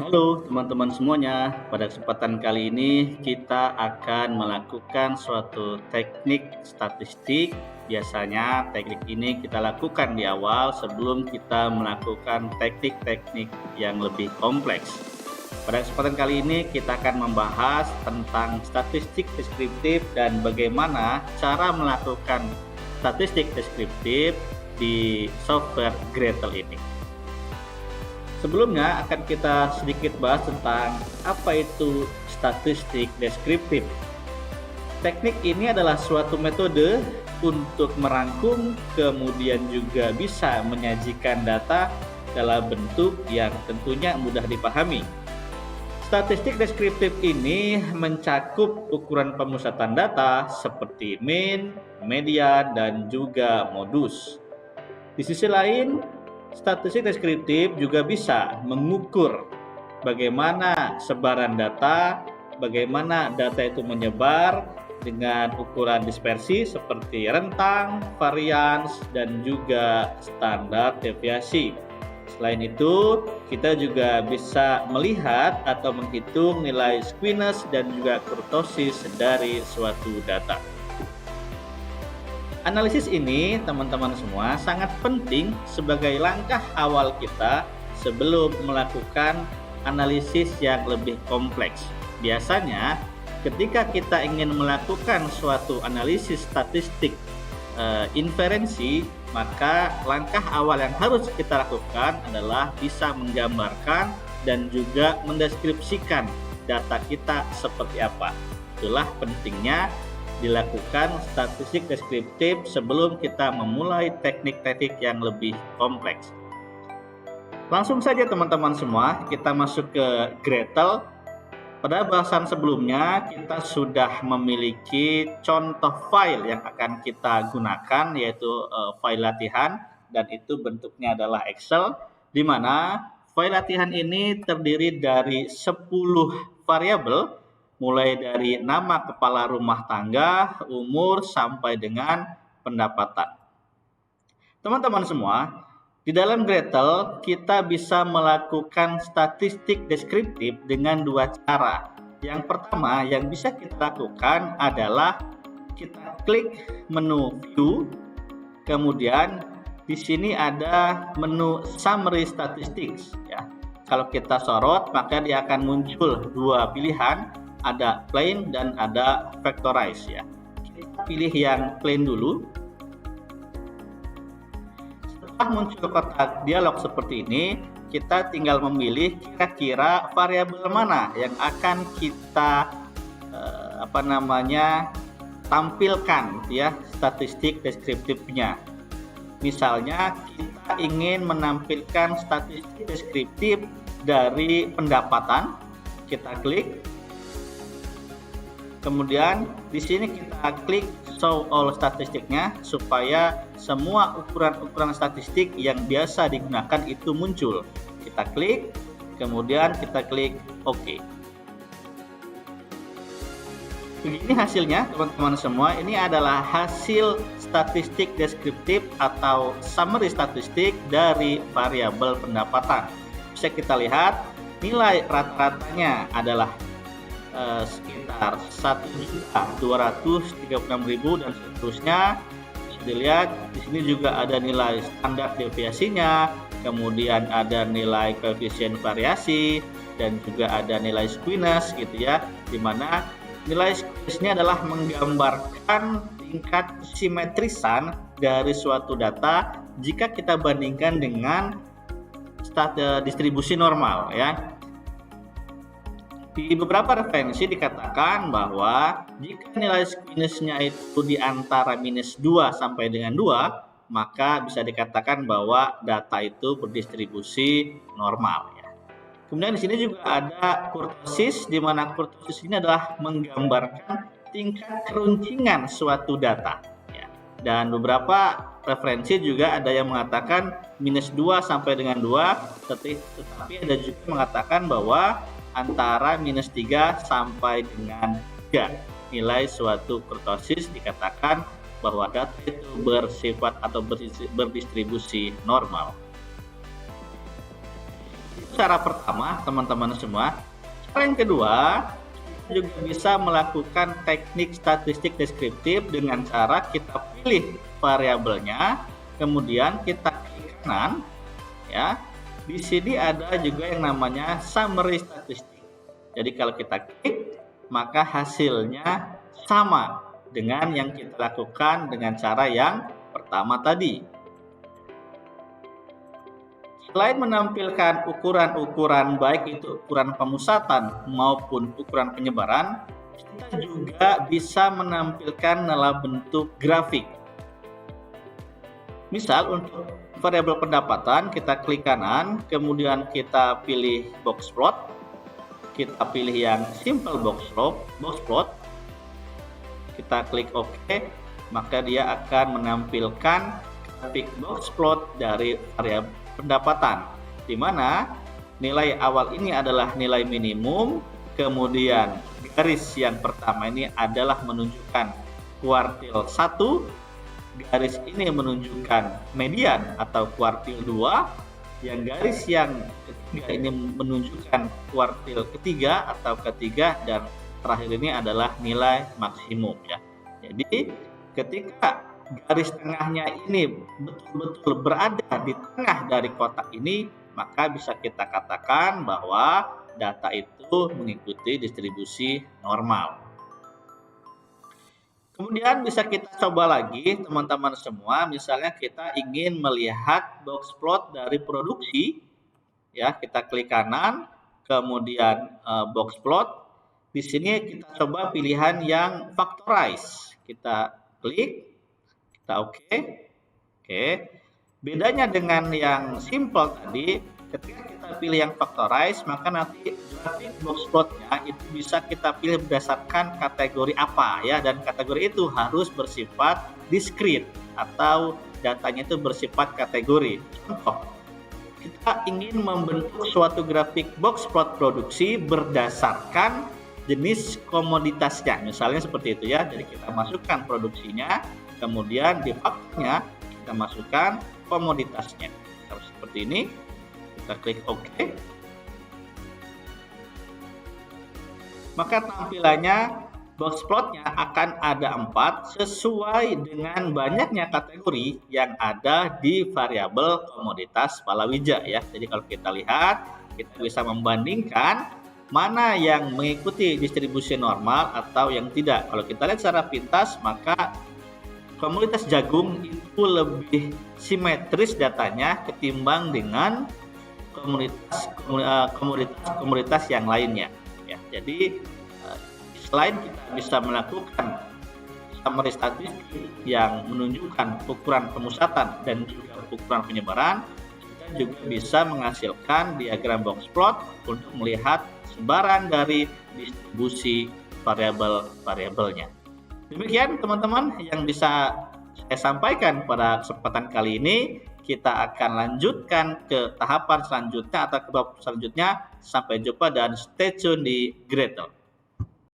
Halo teman-teman semuanya, pada kesempatan kali ini kita akan melakukan suatu teknik statistik. Biasanya teknik ini kita lakukan di awal sebelum kita melakukan teknik-teknik yang lebih kompleks. Pada kesempatan kali ini kita akan membahas tentang statistik deskriptif dan bagaimana cara melakukan statistik deskriptif di software Gretel ini. Sebelumnya akan kita sedikit bahas tentang apa itu statistik deskriptif. Teknik ini adalah suatu metode untuk merangkum kemudian juga bisa menyajikan data dalam bentuk yang tentunya mudah dipahami. Statistik deskriptif ini mencakup ukuran pemusatan data seperti mean, median, dan juga modus. Di sisi lain, statistik deskriptif juga bisa mengukur bagaimana sebaran data, bagaimana data itu menyebar dengan ukuran dispersi seperti rentang, varians, dan juga standar deviasi. Selain itu, kita juga bisa melihat atau menghitung nilai skewness dan juga kurtosis dari suatu data. Analisis ini, teman-teman semua, sangat penting sebagai langkah awal kita sebelum melakukan analisis yang lebih kompleks. Biasanya, ketika kita ingin melakukan suatu analisis statistik inferensi, maka langkah awal yang harus kita lakukan adalah bisa menggambarkan dan juga mendeskripsikan data kita seperti apa. Itulah pentingnya dilakukan statistik deskriptif sebelum kita memulai teknik-teknik yang lebih kompleks. Langsung saja teman-teman semua, kita masuk ke Gretel. Pada bahasan sebelumnya kita sudah memiliki contoh file yang akan kita gunakan, yaitu file latihan, dan itu bentuknya adalah Excel, di mana file latihan ini terdiri dari 10 variabel mulai dari nama kepala rumah tangga, umur, sampai dengan pendapatan. Teman-teman semua, di dalam Gretel kita bisa melakukan statistik deskriptif dengan dua cara. Yang pertama yang bisa kita lakukan adalah kita klik menu View, kemudian di sini ada menu Summary Statistics. Ya. Kalau kita sorot, maka dia akan muncul dua pilihan, ada plain dan ada vectorize ya. Kita pilih yang plain dulu. Setelah muncul kotak dialog seperti ini, kita tinggal memilih kira-kira variabel mana yang akan kita tampilkan ya statistik deskriptifnya. Misalnya kita ingin menampilkan statistik deskriptif dari pendapatan, kita klik. Kemudian di sini kita klik show all statistiknya supaya semua ukuran-ukuran statistik yang biasa digunakan itu muncul. Kita klik, kemudian kita klik OK. Begini hasilnya teman-teman semua, ini adalah hasil statistik deskriptif atau summary statistik dari variabel pendapatan. Bisa kita lihat nilai rata-ratanya adalah sekitar 1.236.000 dan seterusnya. Bisa dilihat di sini juga ada nilai standar deviasinya, kemudian ada nilai koefisien variasi dan juga ada nilai skewness gitu ya, di mana nilai skewness ini adalah menggambarkan tingkat simetrisan dari suatu data jika kita bandingkan dengan distribusi normal ya. Di beberapa referensi dikatakan bahwa jika nilai skewness-nya itu di antara -2 sampai dengan 2, maka bisa dikatakan bahwa data itu berdistribusi normal ya. Kemudian di sini juga ada kurtosis, di mana kurtosis ini adalah menggambarkan tingkat keruncingan suatu data ya. Dan beberapa referensi juga ada yang mengatakan -2 sampai dengan 2, tetapi ada juga mengatakan bahwa antara -3 sampai dengan 3 nilai suatu kurtosis dikatakan bahwa data itu bersifat atau berdistribusi normal. cara pertama, teman-teman semua. Cara yang kedua, kita juga bisa melakukan teknik statistik deskriptif dengan cara kita pilih variabelnya, kemudian kita klik kanan, ya. Di sini ada juga yang namanya summary statistik. Jadi kalau kita klik, maka hasilnya sama dengan yang kita lakukan dengan cara yang pertama tadi. Selain menampilkan ukuran-ukuran baik itu ukuran pemusatan maupun ukuran penyebaran, kita juga bisa menampilkan dalam bentuk grafik. Misal untuk variabel pendapatan, kita klik kanan, kemudian kita pilih box plot, kita pilih yang simple box plot, kita klik OK, maka dia akan menampilkan grafik box plot dari variabel pendapatan, di mana nilai awal ini adalah nilai minimum, kemudian garis yang pertama ini adalah menunjukkan kuartil 1, garis ini menunjukkan median atau kuartil 2, yang garis yang ketiga ini menunjukkan kuartil ketiga atau ketiga, dan terakhir ini adalah nilai maksimum ya. Jadi ketika garis tengahnya ini betul-betul berada di tengah dari kotak ini, maka bisa kita katakan bahwa data itu mengikuti distribusi normal. Kemudian bisa kita coba lagi teman-teman semua, misalnya kita ingin melihat box plot dari produksi, ya kita klik kanan, kemudian box plot. Di sini kita coba pilihan yang factorize, kita klik. Oke. Bedanya dengan yang simple tadi, ketika kita pilih yang factorize, maka nanti grafik box plotnya itu bisa kita pilih berdasarkan kategori apa ya, dan kategori itu harus bersifat discrete atau datanya itu bersifat kategori. Contoh, kita ingin membentuk suatu grafik box plot produksi berdasarkan jenis komoditasnya, misalnya seperti itu ya. Jadi kita masukkan produksinya, kemudian di faktornya kita masukkan komoditasnya. Harus seperti ini. Kita klik OK. Maka tampilannya box plotnya akan ada 4 sesuai dengan banyaknya kategori yang ada di variabel komoditas palawija ya. Jadi kalau kita lihat, kita bisa membandingkan mana yang mengikuti distribusi normal atau yang tidak. Kalau kita lihat secara pintas, maka komoditas jagung itu lebih simetris datanya ketimbang dengan komoditas yang lainnya. Ya, jadi selain kita bisa melakukan summary statistik yang menunjukkan ukuran pemusatan dan juga ukuran penyebaran, kita juga bisa menghasilkan diagram box plot untuk melihat sebaran dari distribusi variabel-variabelnya. Demikian teman-teman yang bisa saya sampaikan pada kesempatan kali ini. Kita akan lanjutkan ke tahapan selanjutnya atau ke bab selanjutnya. Sampai jumpa dan stay tune di Gretel.